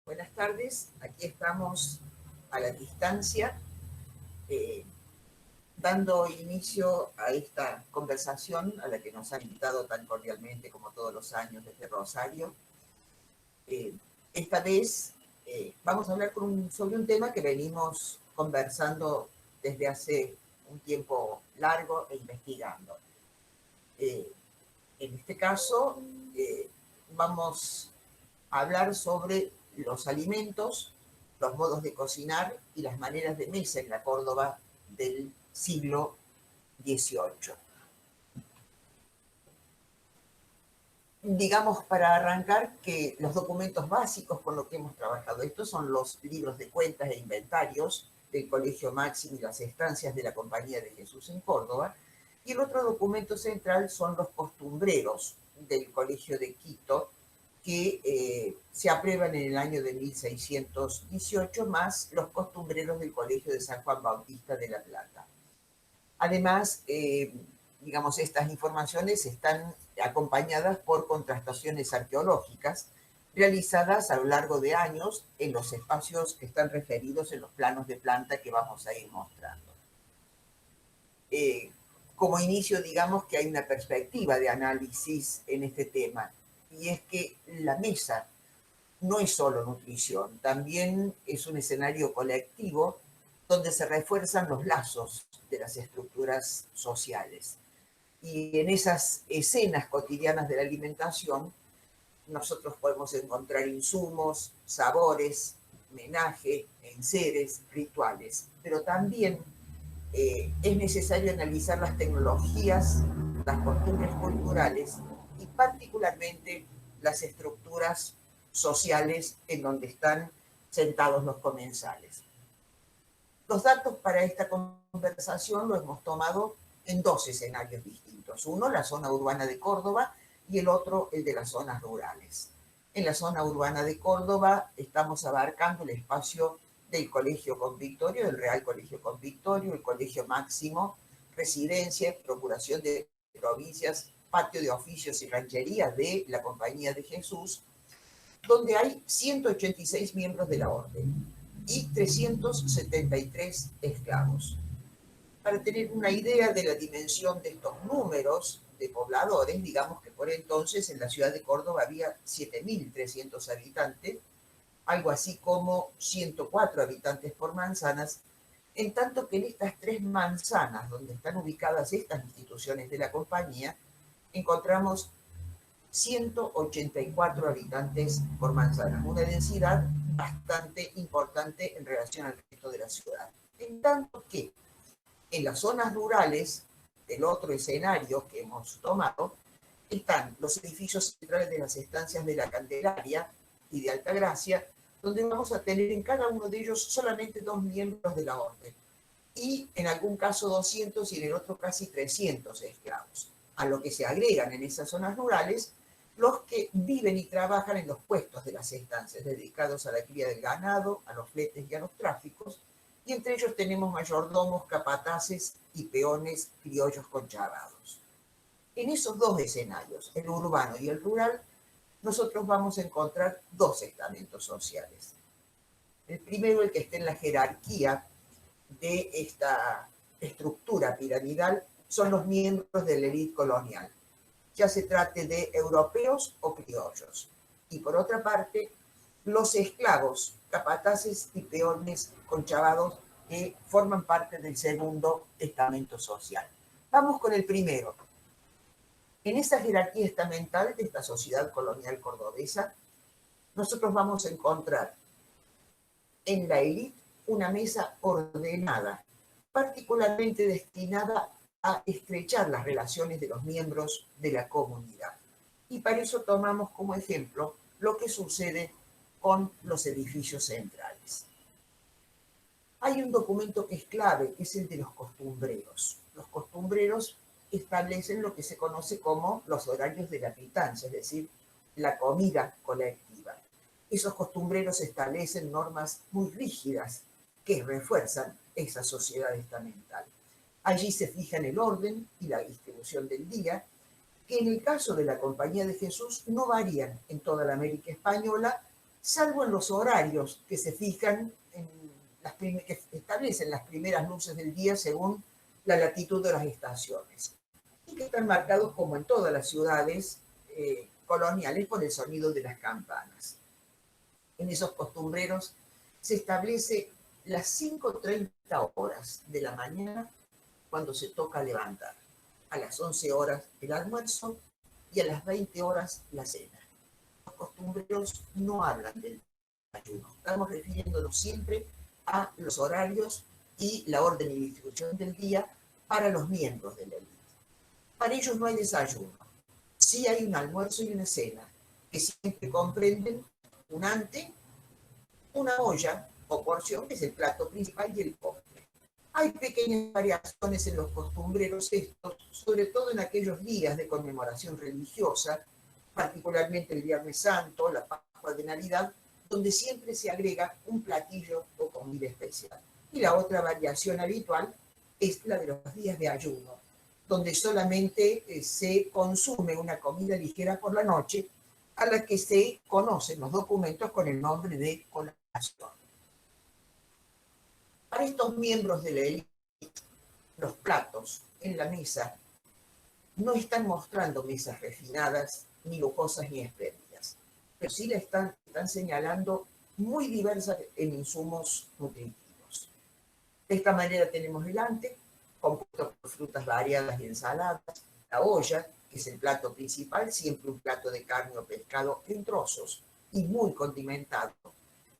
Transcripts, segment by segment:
Buenas tardes, aquí estamos a la distancia, eh, dando inicio a esta conversación a la que nos han invitado tan cordialmente como todos los años desde Rosario. Esta vez vamos a hablar sobre un tema que venimos conversando desde hace un tiempo largo e investigando. En este caso, vamos a hablar sobre los alimentos, los modos de cocinar y las maneras de mesa en la Córdoba del siglo XVIII. Digamos, para arrancar, que los documentos básicos con los que hemos trabajado estos son los libros de cuentas e inventarios del Colegio Máximo y las estancias de la Compañía de Jesús en Córdoba, y el otro documento central son los costumbreros del Colegio de Quito, que se aprueban en el año de 1618, más los costumbreros del Colegio de San Juan Bautista de La Plata. Además, digamos, estas informaciones están acompañadas por contrastaciones arqueológicas realizadas a lo largo de años en los espacios que están referidos en los planos de planta que vamos a ir mostrando. Como inicio, digamos que hay una perspectiva de análisis en este tema, y es que la mesa no es solo nutrición, también es un escenario colectivo donde se refuerzan los lazos de las estructuras sociales. Y en esas escenas cotidianas de la alimentación, nosotros podemos encontrar insumos, sabores, menaje, enseres, rituales, pero también es necesario analizar las tecnologías, las costumbres culturales y particularmente las estructuras sociales en donde están sentados los comensales. Los datos para esta conversación los hemos tomado en dos escenarios distintos. Uno, la zona urbana de Córdoba, y el otro, el de las zonas rurales. En la zona urbana de Córdoba estamos abarcando el espacio del Colegio Convictorio, del Real Colegio Convictorio, el Colegio Máximo, residencia, procuración de provincias, patio de oficios y ranchería de la Compañía de Jesús, donde hay 186 miembros de la orden y 373 esclavos. Para tener una idea de la dimensión de estos números de pobladores, digamos que por entonces en la ciudad de Córdoba había 7.300 habitantes, algo así como 104 habitantes por manzanas, en tanto que en estas tres manzanas donde están ubicadas estas instituciones de la compañía, encontramos 184 habitantes por manzana, una densidad bastante importante en relación al resto de la ciudad. En tanto que en las zonas rurales del otro escenario que hemos tomado, están los edificios centrales de las estancias de la Candelaria y de Altagracia, donde vamos a tener en cada uno de ellos solamente 2 miembros de la orden, y en algún caso 200 y en el otro casi 300 esclavos, a lo que se agregan en esas zonas rurales los que viven y trabajan en los puestos de las estancias, dedicados a la cría del ganado, a los fletes y a los tráficos, y entre ellos tenemos mayordomos, capataces y peones criollos conchavados. En esos dos escenarios, el urbano y el rural, nosotros vamos a encontrar dos estamentos sociales. El primero, el que está en la jerarquía de esta estructura piramidal, son los miembros de la élite colonial, ya se trate de europeos o criollos. Y por otra parte, los esclavos, capataces y peones conchavados, que forman parte del segundo estamento social. Vamos con el primero. En esa jerarquía estamental de esta sociedad colonial cordobesa, nosotros vamos a encontrar en la élite una mesa ordenada, particularmente destinada a estrechar las relaciones de los miembros de la comunidad. Y para eso tomamos como ejemplo lo que sucede con los edificios centrales. Hay un documento que es clave, que es el de los costumbreros. Los costumbreros establecen lo que se conoce como los horarios de la pitancia, es decir, la comida colectiva. Esos costumbreros establecen normas muy rígidas que refuerzan esa sociedad estamental. Allí se fijan el orden y la distribución del día, que en el caso de la Compañía de Jesús no varían en toda la América Española, salvo en los horarios que se fijan, que establecen las primeras luces del día según la latitud de las estaciones, y que están marcados, como en todas las ciudades coloniales, por el sonido de las campanas. En esos costumbreros se establece las 5:30 horas de la mañana cuando se toca levantar, a las 11 horas el almuerzo y a las 20 horas la cena. Los costumbreros no hablan del ayuno, estamos refiriéndonos siempre a los horarios y la orden y distribución del día para los miembros de la élite. Para ellos no hay desayuno, sí hay un almuerzo y una cena, que siempre comprenden un ante, una olla o porción, que es el plato principal, y el postre. Hay pequeñas variaciones en los costumbreros estos, sobre todo en aquellos días de conmemoración religiosa, particularmente el Viernes Santo, la Pascua de Navidad, donde siempre se agrega un platillo o comida especial. Y la otra variación habitual es la de los días de ayuno, donde solamente se consume una comida ligera por la noche, a la que se conocen los documentos con el nombre de colación. Para estos miembros de la élite, los platos en la mesa no están mostrando mesas refinadas, ni lujosas, ni espléndidas, pero sí la están señalando muy diversas en insumos nutritivos. De esta manera tenemos el ante, compuesto por frutas variadas y ensaladas, la olla, que es el plato principal, siempre un plato de carne o pescado en trozos y muy condimentado,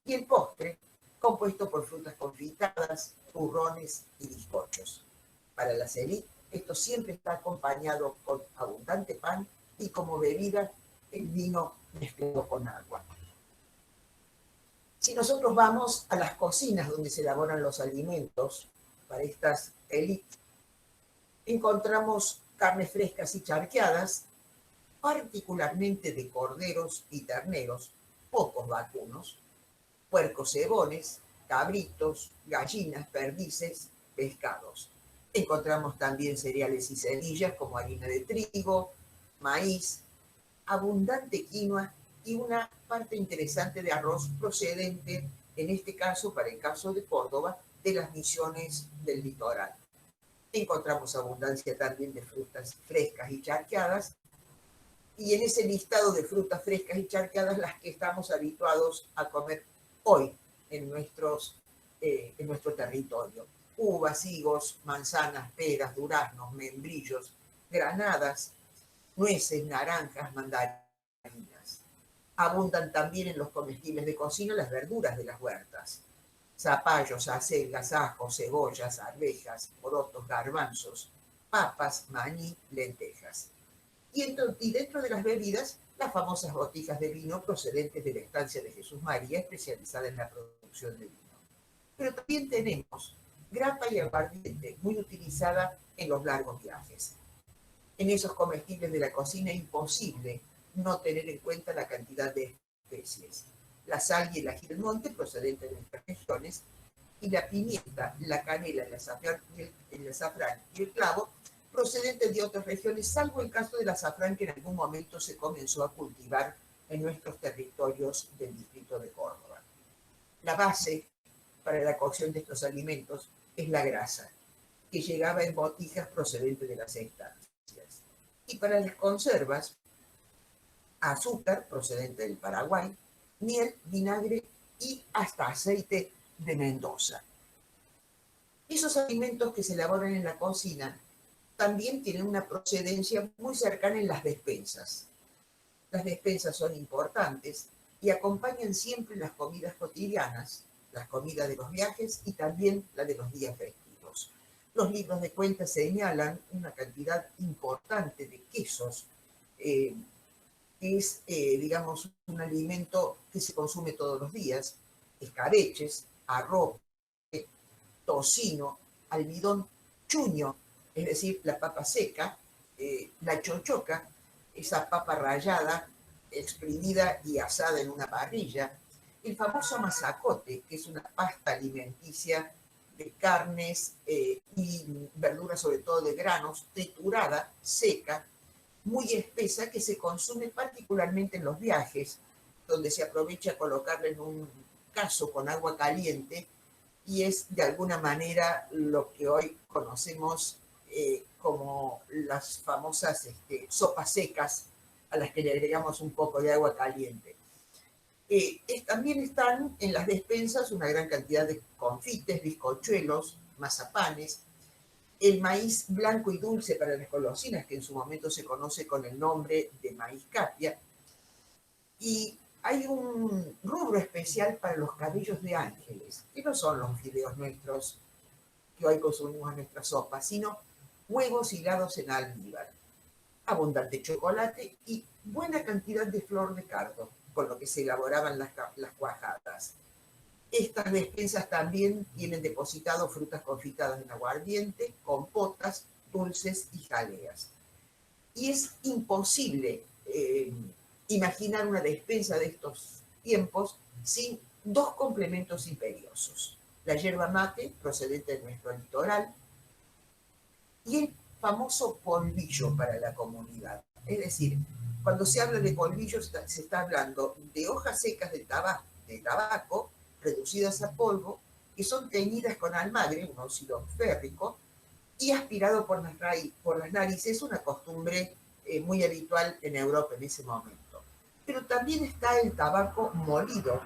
y el postre, compuesto por frutas confitadas, turrones y bizcochos. Para la élites, esto siempre está acompañado con abundante pan y como bebida el vino mezclado con agua. Si nosotros vamos a las cocinas donde se elaboran los alimentos para estas élites, encontramos carnes frescas y charqueadas, particularmente de corderos y terneros, pocos vacunos, puercos cebones, cabritos, gallinas, perdices, pescados. Encontramos también cereales y semillas como harina de trigo, maíz, abundante quinoa y una parte interesante de arroz procedente, en este caso, para el caso de Córdoba, de las misiones del litoral. Encontramos abundancia también de frutas frescas y charqueadas, y en ese listado de frutas frescas y charqueadas, las que estamos habituados a comer hoy en nuestro territorio: uvas, higos, manzanas, peras, duraznos, membrillos, granadas, nueces, naranjas, mandarinas. Abundan también en los comestibles de cocina las verduras de las huertas: zapallos, acelgas, ajos, cebollas, arvejas, porotos, garbanzos, papas, maní, lentejas. Y dentro de las bebidas, las famosas botijas de vino procedentes de la estancia de Jesús María, especializada en la producción de vino. Pero también tenemos grapa y aguardiente, muy utilizada en los largos viajes. En esos comestibles de la cocina es imposible no tener en cuenta la cantidad de especies: la sal y el ají del monte, procedente de nuestras regiones, y la pimienta, la canela, el azafrán y el clavo, procedentes de otras regiones, salvo el caso del azafrán, que en algún momento se comenzó a cultivar en nuestros territorios del distrito de Córdoba. La base para la cocción de estos alimentos es la grasa, que llegaba en botijas procedentes de las estancias. Y para las conservas, azúcar procedente del Paraguay, miel, vinagre y hasta aceite de Mendoza. Esos alimentos que se elaboran en la cocina también tienen una procedencia muy cercana en las despensas. Las despensas son importantes y acompañan siempre las comidas cotidianas, las comidas de los viajes y también la de los días festivos. Los libros de cuentas señalan una cantidad importante de quesos, que es, digamos, un alimento que se consume todos los días: escabeches, arroz, tocino, almidón, chuño, es decir, la papa seca, la chochoca, esa papa rallada, exprimida y asada en una parrilla, el famoso masacote, que es una pasta alimenticia de carnes y verduras, sobre todo de granos, triturada, seca, muy espesa, que se consume particularmente en los viajes, donde se aprovecha colocarla en un cazo con agua caliente y es de alguna manera lo que hoy conocemos como las famosas sopas secas a las que le agregamos un poco de agua caliente. También están en las despensas una gran cantidad de confites, bizcochuelos, mazapanes, el maíz blanco y dulce para las golosinas, que en su momento se conoce con el nombre de maíz capia, y hay un rubro especial para los cabellos de ángeles, que no son los fideos nuestros que hoy consumimos en nuestra sopa, sino huevos hilados en almíbar, abundante chocolate y buena cantidad de flor de cardo, con lo que se elaboraban las cuajadas. Estas despensas también tienen depositado frutas confitadas en aguardiente, compotas, dulces y jaleas. Y es imposible imaginar una despensa de estos tiempos sin dos complementos imperiosos: la yerba mate, procedente de nuestro litoral, y el famoso polvillo para la comunidad. Es decir, cuando se habla de polvillo se está hablando de hojas secas de tabaco reducidas a polvo, que son teñidas con almagre, un óxido férrico, y aspirado por las narices, una costumbre muy habitual en Europa en ese momento. Pero también está el tabaco molido,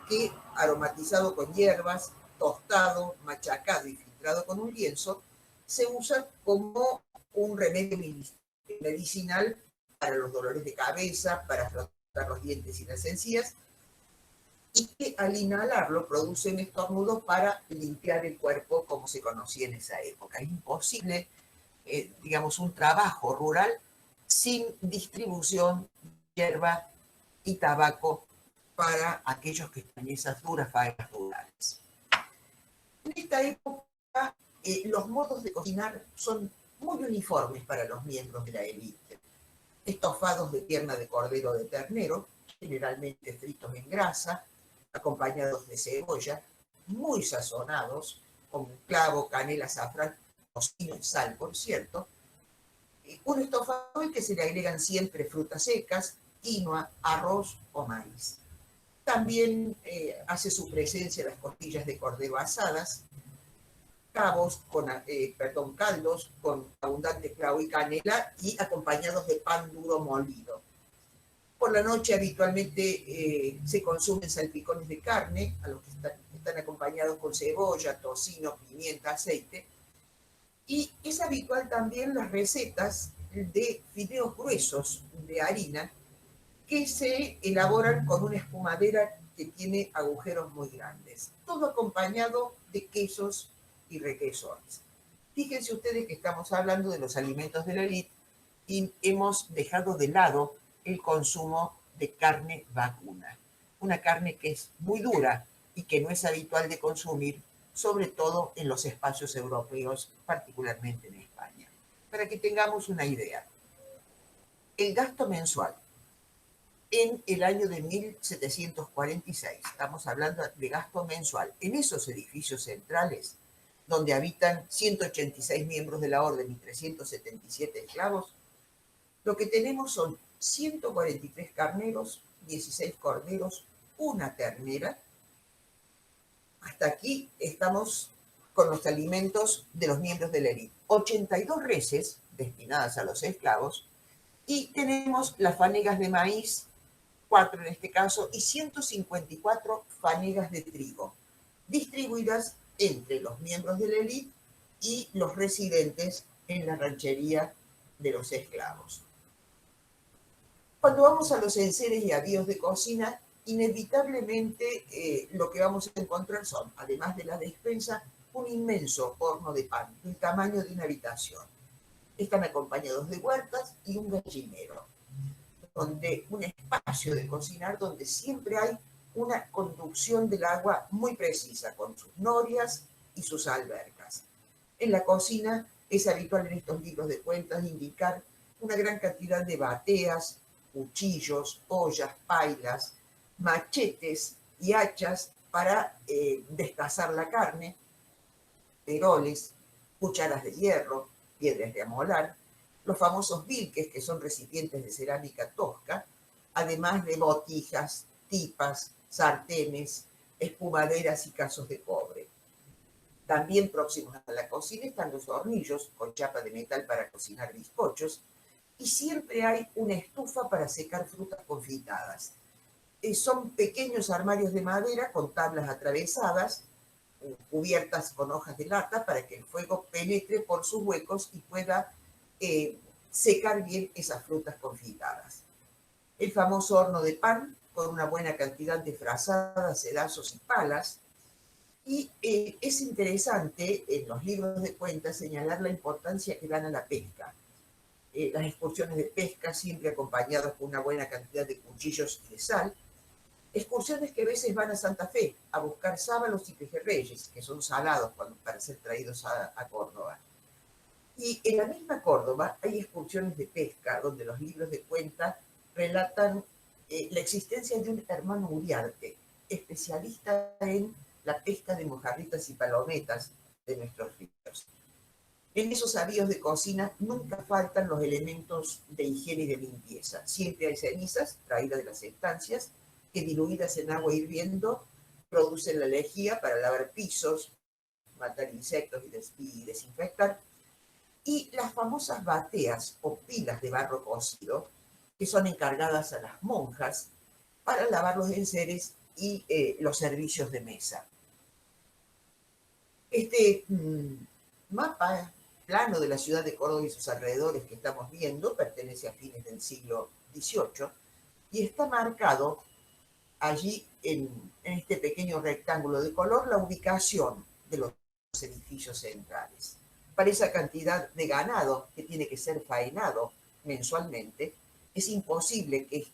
que aromatizado con hierbas, tostado, machacado y filtrado con un lienzo, se usa como un remedio medicinal para los dolores de cabeza, para frotar los dientes y las encías, y que al inhalarlo produce un estornudo para limpiar el cuerpo como se conocía en esa época. Es imposible, digamos, un trabajo rural sin distribución de hierba y tabaco para aquellos que están en esas duras faenas rurales. En esta época, los modos de cocinar son muy uniformes para los miembros de la élite. Estofados de pierna de cordero o de ternero, generalmente fritos en grasa, acompañados de cebolla, muy sazonados, con clavo, canela, azafrán, tocino y sal, por cierto. Un estofado al que se le agregan siempre frutas secas, quinoa, arroz o maíz. También hace su presencia las costillas de cordero asadas, caldos con abundante clavo y canela y acompañados de pan duro molido. Por la noche habitualmente se consumen salpicones de carne, a los que están acompañados con cebolla, tocino, pimienta, aceite. Y es habitual también las recetas de fideos gruesos de harina que se elaboran con una espumadera que tiene agujeros muy grandes. Todo acompañado de quesos y requesones. Fíjense ustedes que estamos hablando de los alimentos de la élite y hemos dejado de lado el consumo de carne vacuna, una carne que es muy dura y que no es habitual de consumir, sobre todo en los espacios europeos, particularmente en España. Para que tengamos una idea, el gasto mensual en el año de 1746, estamos hablando de gasto mensual, en esos edificios centrales, donde habitan 186 miembros de la orden y 377 esclavos, lo que tenemos son 143 carneros, 16 corderos, una ternera. Hasta aquí estamos con los alimentos de los miembros de la élite. 82 reses destinadas a los esclavos y tenemos las fanegas de maíz, 4 en este caso, y 154 fanegas de trigo, distribuidas entre los miembros de la élite y los residentes en la ranchería de los esclavos. Cuando vamos a los enseres y avíos de cocina, inevitablemente lo que vamos a encontrar son, además de la despensa, un inmenso horno de pan, del tamaño de una habitación. Están acompañados de huertas y un gallinero, donde un espacio de cocinar donde siempre hay una conducción del agua muy precisa, con sus norias y sus albercas. En la cocina es habitual en estos libros de cuentas indicar una gran cantidad de bateas, cuchillos, ollas, pailas, machetes y hachas para destazar la carne, peroles, cucharas de hierro, piedras de amolar, los famosos bilques, que son recipientes de cerámica tosca, además de botijas, tipas, sartenes, espumaderas y casos de cobre. También próximos a la cocina están los hornillos con chapa de metal para cocinar bizcochos y siempre hay una estufa para secar frutas confitadas. Son pequeños armarios de madera con tablas atravesadas, cubiertas con hojas de lata para que el fuego penetre por sus huecos y pueda secar bien esas frutas confitadas. El famoso horno de pan con una buena cantidad de frazadas, sedazos y palas. Y es interesante en los libros de cuentas señalar la importancia que dan a la pesca. Las excursiones de pesca siempre acompañadas con una buena cantidad de cuchillos y de sal. Excursiones que a veces van a Santa Fe a buscar sábalos y pejerreyes, que son salados para ser traídos a Córdoba. Y en la misma Córdoba hay excursiones de pesca donde los libros de cuentas relatan la existencia de un hermano Uriarte, especialista en la pesca de mojarritas y palometas de nuestros ríos. En esos avíos de cocina nunca faltan los elementos de higiene y de limpieza. Siempre hay cenizas traídas de las estancias que diluidas en agua hirviendo producen la lejía para lavar pisos, matar insectos y desinfectar. Y las famosas bateas o pilas de barro cocido que son encargadas a las monjas para lavar los enseres y los servicios de mesa. Este mapa plano de la ciudad de Córdoba y sus alrededores que estamos viendo pertenece a fines del siglo XVIII y está marcado allí en este pequeño rectángulo de color la ubicación de los edificios centrales. Para esa cantidad de ganado que tiene que ser faenado mensualmente, es imposible que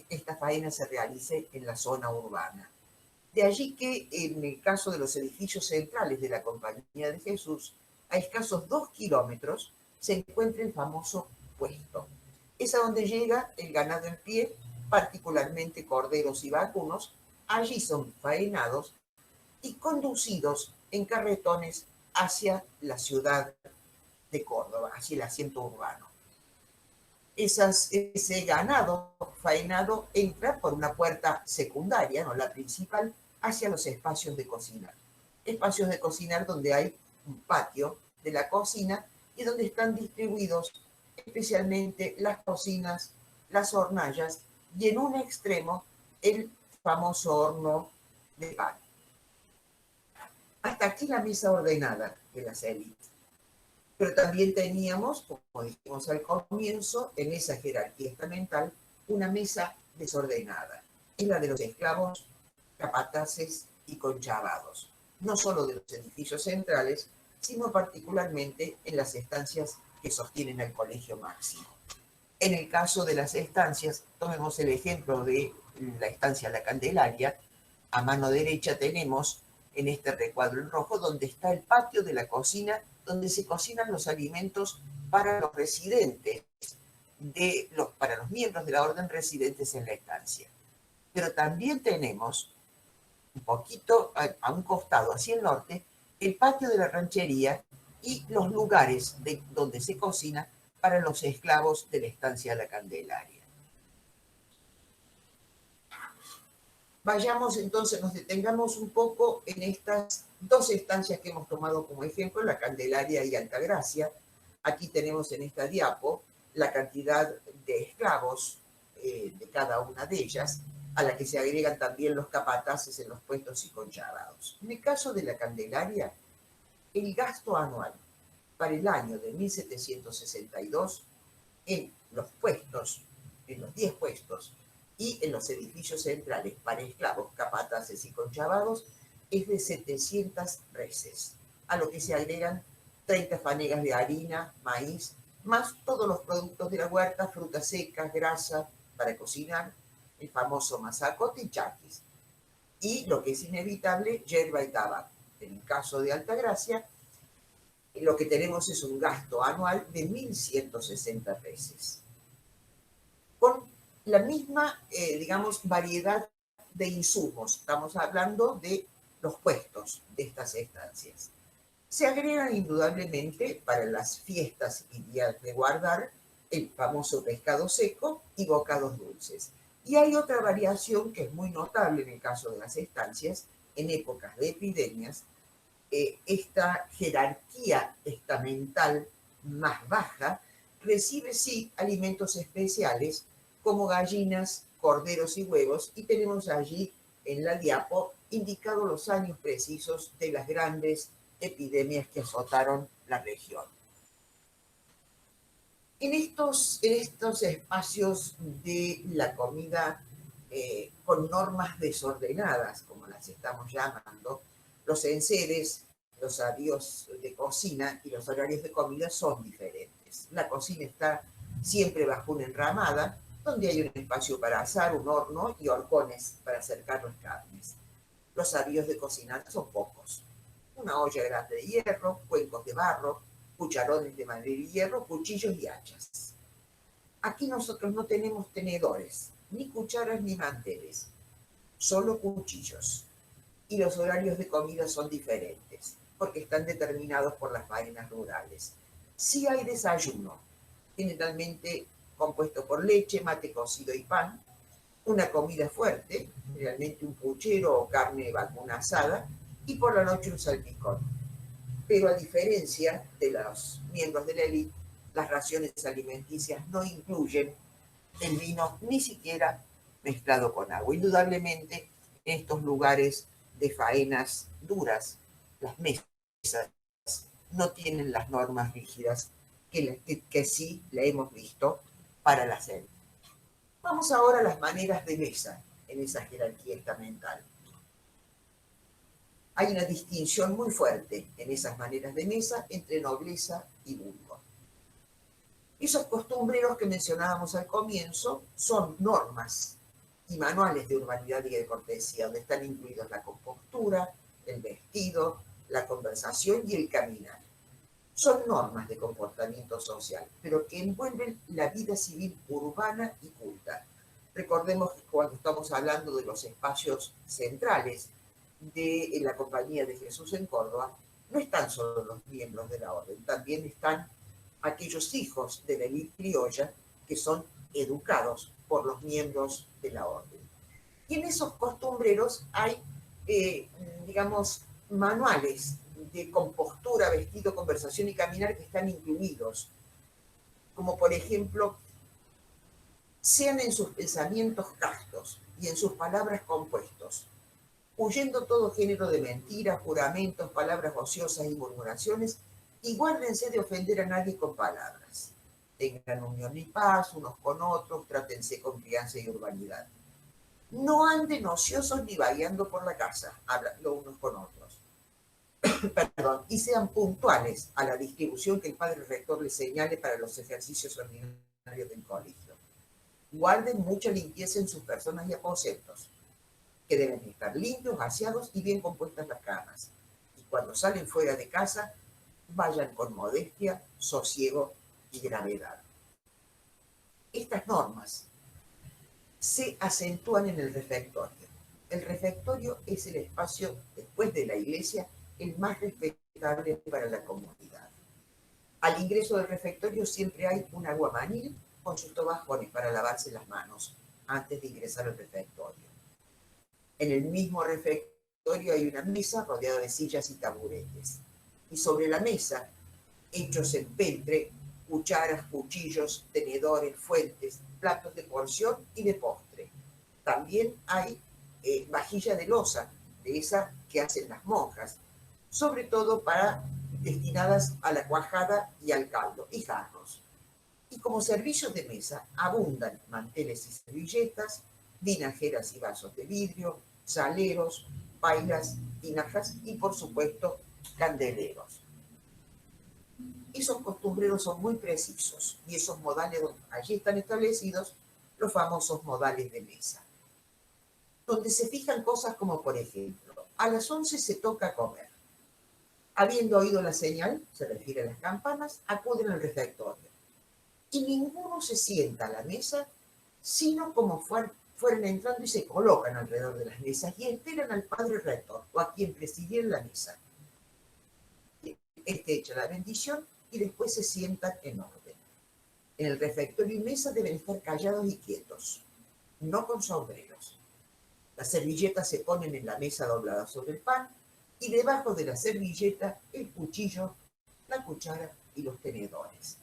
esta faena se realice en la zona urbana. De allí que en el caso de los edificios centrales de la Compañía de Jesús, a escasos 2 kilómetros se encuentra el famoso puesto. Es a donde llega el ganado en pie, particularmente corderos y vacunos. Allí son faenados y conducidos en carretones hacia la ciudad de Córdoba, hacia el asiento urbano. Ese ganado faenado entra por una puerta secundaria, no la principal, hacia los espacios de cocinar. Espacios de cocinar donde hay un patio de la cocina y donde están distribuidos especialmente las cocinas, las hornallas y en un extremo el famoso horno de pan. Hasta aquí la mesa ordenada de las élites. Pero también teníamos, como dijimos al comienzo, en esa jerarquía estamental, una mesa desordenada. Es la de los esclavos, capataces y conchavados, no solo de los edificios centrales, sino particularmente en las estancias que sostienen al colegio máximo. En el caso de las estancias, tomemos el ejemplo de la estancia La Candelaria. A mano derecha tenemos en este recuadro en rojo donde está el patio de la cocina, donde se cocinan los alimentos para los residentes, para los miembros de la orden residentes en la estancia. Pero también tenemos un poquito a un costado, hacia el norte, el patio de la ranchería y los lugares donde se cocina para los esclavos de la estancia La Candelaria. Vayamos entonces, nos detengamos un poco en estas dos estancias que hemos tomado como ejemplo, La Candelaria y Altagracia. Aquí tenemos en esta diapo la cantidad de esclavos de cada una de ellas, a la que se agregan también los capataces en los puestos y conchavados. En el caso de La Candelaria, el gasto anual para el año de 1762 en los puestos, en los 10 puestos y en los edificios centrales para esclavos, capataces y conchavados, es de 700 reses, a lo que se agregan 30 fanegas de harina, maíz, más todos los productos de la huerta, frutas secas, grasa para cocinar, el famoso masacote y chaquis. Y lo que es inevitable, yerba y tabaco. En el caso de Altagracia, lo que tenemos es un gasto anual de 1.160 reses. Con la misma, digamos, variedad de insumos. Estamos hablando de los puestos de estas estancias. Se agregan indudablemente para las fiestas y días de guardar el famoso pescado seco y bocados dulces. Y hay otra variación que es muy notable en el caso de las estancias, en épocas de epidemias, esta jerarquía estamental más baja recibe sí alimentos especiales como gallinas, corderos y huevos, y tenemos allí en la diapo indicados los años precisos de las grandes epidemias que azotaron la región. En estos espacios de la comida con normas desordenadas, como las estamos llamando, los enseres, los avíos de cocina y los horarios de comida son diferentes. La cocina está siempre bajo una enramada, donde hay un espacio para asar, un horno y horcones para acercar las carnes. Los avíos de cocinar son pocos. Una olla grande de hierro, cuencos de barro, cucharones de madera y hierro, cuchillos y hachas. Aquí nosotros no tenemos tenedores, ni cucharas ni manteles, solo cuchillos. Y los horarios de comida son diferentes, porque están determinados por las faenas rurales. Sí hay desayuno, generalmente compuesto por leche, mate cocido y pan, una comida fuerte, generalmente un puchero o carne vacuna asada, y por la noche un salpicón. Pero a diferencia de los miembros de la élite, las raciones alimenticias no incluyen el vino ni siquiera mezclado con agua. Indudablemente, en estos lugares de faenas duras, las mesas no tienen las normas rígidas que sí la hemos visto para la cena. Vamos ahora a las maneras de mesa en esa jerarquía estamental. Hay una distinción muy fuerte en esas maneras de mesa entre nobleza y vulgo. Esos costumbreros que mencionábamos al comienzo son normas y manuales de urbanidad y de cortesía, donde están incluidos la compostura, el vestido, la conversación y el caminar. Son normas de comportamiento social, pero que envuelven la vida civil urbana y culta. Recordemos que cuando estamos hablando de los espacios centrales de la Compañía de Jesús en Córdoba, no están solo los miembros de la orden, también están aquellos hijos de la élite criolla que son educados por los miembros de la orden. Y en esos costumbreros hay, digamos, manuales de compostura, vestido, conversación y caminar que están incluidos, como por ejemplo, sean en sus pensamientos castos y en sus palabras compuestos, huyendo todo género de mentiras, juramentos, palabras ociosas y murmuraciones, y guárdense de ofender a nadie con palabras. Tengan unión y paz unos con otros, trátense con crianza y urbanidad. No anden ociosos ni vagueando por la casa, hablando unos con otros. Perdón, y sean puntuales a la distribución que el padre rector les señale para los ejercicios ordinarios del colegio. Guarden mucha limpieza en sus personas y aposentos, que deben estar limpios, aseados y bien compuestas las camas. Y cuando salen fuera de casa, vayan con modestia, sosiego y gravedad. Estas normas se acentúan en el refectorio. El refectorio es el espacio, después de la iglesia, el más respetable para la comunidad. Al ingreso del refectorio siempre hay un aguamanil con sus tobajones para lavarse las manos antes de ingresar al refectorio. En el mismo refectorio hay una mesa rodeada de sillas y taburetes. Y sobre la mesa, hechos en peltre, cucharas, cuchillos, tenedores, fuentes, platos de porción y de postre. También hay vajilla de loza, de esa que hacen las monjas, sobre todo destinadas a la cuajada y al caldo, y jarros. Y como servicios de mesa abundan manteles y servilletas, vinajeras y vasos de vidrio, saleros, pailas, tinajas y, por supuesto, candeleros. Esos costumbreros son muy precisos y esos modales, allí están establecidos los famosos modales de mesa, donde se fijan cosas como, por ejemplo, a las 11 se toca comer. Habiendo oído la señal, se refiere a las campanas, acuden al refectorio. Y ninguno se sienta a la mesa, sino como fueran entrando y se colocan alrededor de las mesas y esperan al padre rector o a quien presidiera la mesa. Este echa la bendición y después se sientan en orden. En el refectorio y mesa deben estar callados y quietos. no con sombreros. Las servilletas se ponen en la mesa doblada sobre el pan y debajo de la servilleta el cuchillo, la cuchara y los tenedores.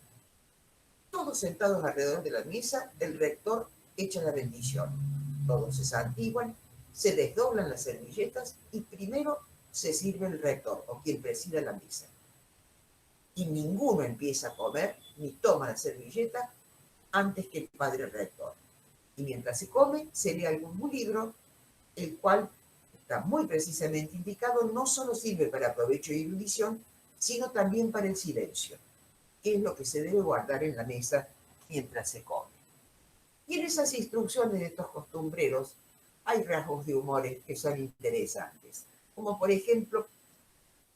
Todos sentados alrededor de la mesa, el rector echa la bendición. Todos se santiguan, se desdoblan las servilletas y primero se sirve el rector o quien presida la mesa. Y ninguno empieza a comer ni toma la servilleta antes que el padre rector. Y mientras se come, se lee algún libro, el cual está muy precisamente indicado, no solo sirve para provecho y erudición, sino también para el silencio, que es lo que se debe guardar en la mesa mientras se come. Y en esas instrucciones de estos costumbreros hay rasgos de humores que son interesantes, como por ejemplo,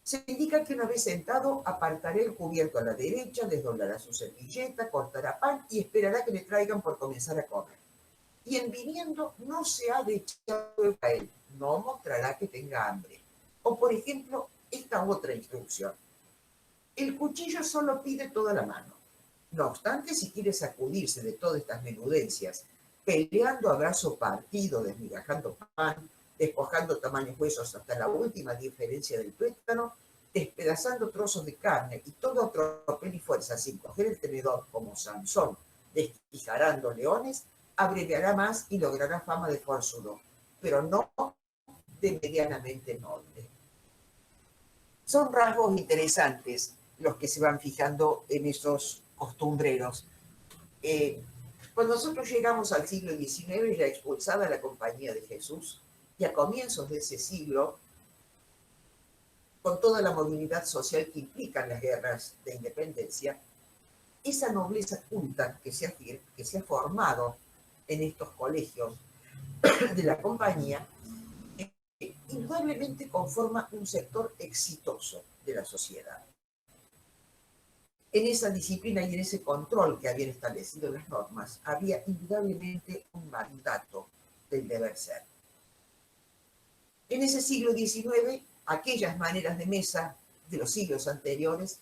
se indica que una vez sentado apartará el cubierto a la derecha, desdoblará su servilleta, cortará pan y esperará que le traigan por comenzar a comer. Y en viniendo no se ha de echar a él, no mostrará que tenga hambre. O por ejemplo, esta otra instrucción. El cuchillo solo pide toda la mano. No obstante, si quiere sacudirse de todas estas menudencias, peleando a brazo partido, desmigajando pan, despojando tamaños huesos hasta la última diferencia del tuétano, despedazando trozos de carne y todo tropel y fuerza sin coger el tenedor como Sansón, desquijarando leones, abreviará más y logrará fama de forzudo, pero no de medianamente noble. Son rasgos interesantes los que se van fijando en esos costumbreros. Cuando nosotros llegamos al siglo XIX, ya expulsada la Compañía de Jesús, y a comienzos de ese siglo, con toda la movilidad social que implican las guerras de independencia, esa nobleza culta que se ha formado en estos colegios de la compañía, indudablemente conforma un sector exitoso de la sociedad. En esa disciplina y en ese control que habían establecido las normas, había indudablemente un mandato del deber ser. En ese siglo XIX, aquellas maneras de mesa de los siglos anteriores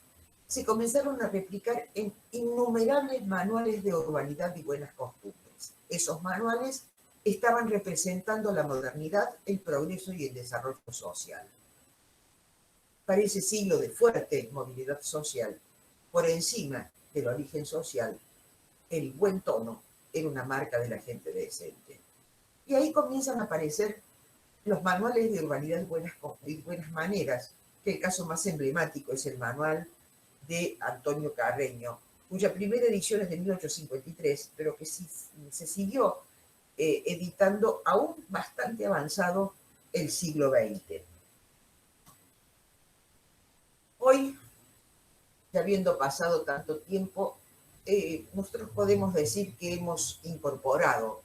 se comenzaron a replicar en innumerables manuales de urbanidad y buenas costumbres. Esos manuales estaban representando la modernidad, el progreso y el desarrollo social. Para ese siglo de fuerte movilidad social, por encima del origen social, el buen tono era una marca de la gente decente. Y ahí comienzan a aparecer los manuales de urbanidad y buenas maneras, que el caso más emblemático es el manual de Antonio Carreño, cuya primera edición es de 1853, pero que se siguió editando aún bastante avanzado el siglo XX. Hoy, ya habiendo pasado tanto tiempo, nosotros podemos decir que hemos incorporado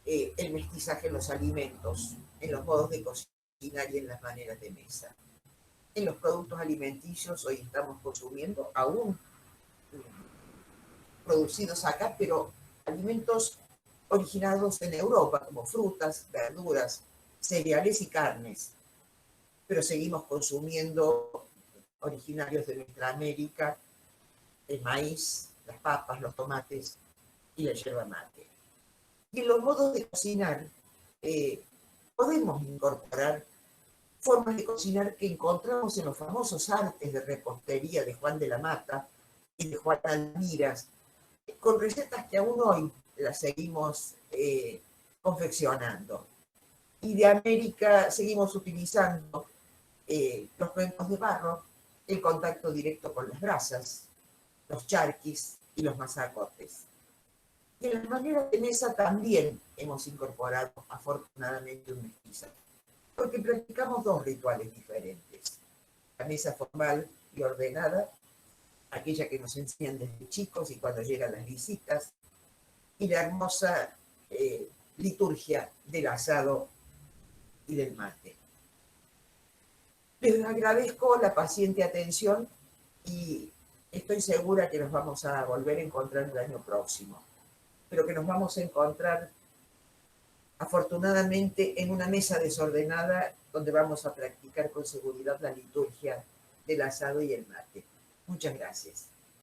el mestizaje en los alimentos, en los modos de cocinar y en las maneras de mesa. En los productos alimenticios hoy estamos consumiendo aún producidos acá, pero alimentos originados en Europa, como frutas, verduras, cereales y carnes. Pero seguimos consumiendo originarios de nuestra América, el maíz, las papas, los tomates y la yerba mate. Y en los modos de cocinar podemos incorporar formas de cocinar que encontramos en los famosos artes de repostería de Juan de la Mata y de Juan Almiras, con recetas que aún hoy las seguimos confeccionando. Y de América seguimos utilizando los cuencos de barro, el contacto directo con las brasas, los charquis y los mazacotes. Y en las maneras de mesa también hemos incorporado, afortunadamente, un mestizaje, porque practicamos dos rituales diferentes. La mesa formal y ordenada, aquella que nos enseñan desde chicos y cuando llegan las visitas, y la hermosa liturgia del asado y del mate. Les agradezco la paciente atención y estoy segura que nos vamos a volver a encontrar el año próximo, pero que nos vamos a encontrar afortunadamente en una mesa desordenada donde vamos a practicar con seguridad la liturgia del asado y el mate. Muchas gracias.